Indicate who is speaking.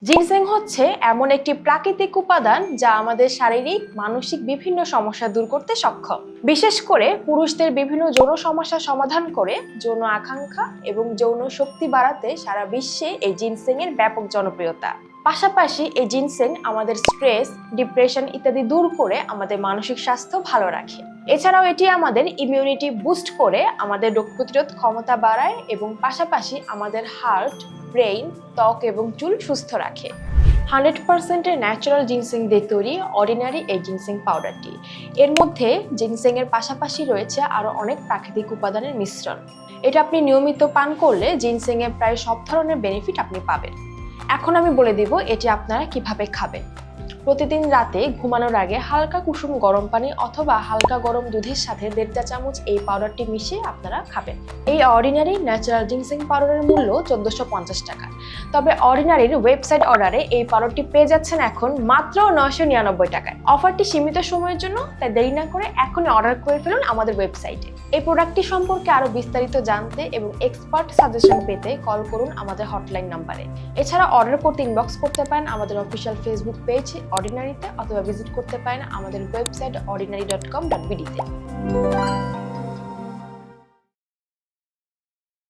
Speaker 1: Ginseng হচ্ছে এমন একটি প্রাকৃতিক উপাদান যা আমাদের শারীরিক মানসিক বিভিন্ন সমস্যা দূর করতে সক্ষম। বিশেষ করে পুরুষদের বিভিন্ন যৌন সমস্যা সমাধান করে যৌন আকাঙ্ক্ষা এবং যৌন শক্তি বাড়াতে সারা বিশ্বে এই জিনসেং এর ব্যাপক জনপ্রিয়তা। পাশাপাশি এই জিনসেং আমাদের স্ট্রেস, ডিপ্রেশন ইত্যাদি দূর করে আমাদের মানসিক স্বাস্থ্য ভালো রাখে। এছাড়াও এটি আমাদের ইমিউনিটি বুস্ট করে আমাদের রোগ প্রতিরোধ ক্ষমতা বাড়ায় এবং পাশাপাশি আমাদের হার্ট, ব্রেইন, ত্বক এবং চুল সুস্থ রাখে। 100% ন্যাচারাল জিনসেং দিয়ে তৈরি অর্ডিনারি এই জিনসেং পাউডারটি। এর মধ্যে জিনসেং এর পাশাপাশি রয়েছে আরো অনেক প্রাকৃতিক উপাদানের মিশ্রণ। এটা আপনি নিয়মিত পান করলে জিনসেং এর প্রায় সব ধরনের বেনিফিট আপনি পাবেন। এখন আমি বলে দিব এটি আপনারা কিভাবে খাবেন। প্রতিদিন রাতে ঘুমানোর আগে হালকা কুসুম গরম পানি অথবা হালকা গরম দুধের সাথে 1.5 চা চামচ এই পাউডারটি মিশিয়ে আপনারা খাবেন। এই অর্ডিনারি ন্যাচারাল জিনসেং পাউডারের মূল্য 1450 টাকা। তবে অর্ডিনারির ওয়েবসাইট অর্ডারে এই পাউডারটি পেয়ে যাচ্ছেন এখন মাত্র 999 টাকায়। অফারটি সীমিত সময়ের জন্য, তাই দেরি না করে এখনই অর্ডার করে ফেলুন আমাদের ওয়েবসাইটে। এই প্রোডাক্টটি সম্পর্কে আরো বিস্তারিত জানতে এবং এক্সপার্ট সাজেশন পেতে কল করুন আমাদের হটলাইন নাম্বারে। এছাড়া অর্ডার করতে ইনবক্স করতে পারেন আমাদের অফিসিয়াল ফেসবুক পেজ অর্ডিনারিতে অথবা ভিজিট করতে পারেন আমাদের ওয়েবসাইট ordinary.com.bd তে।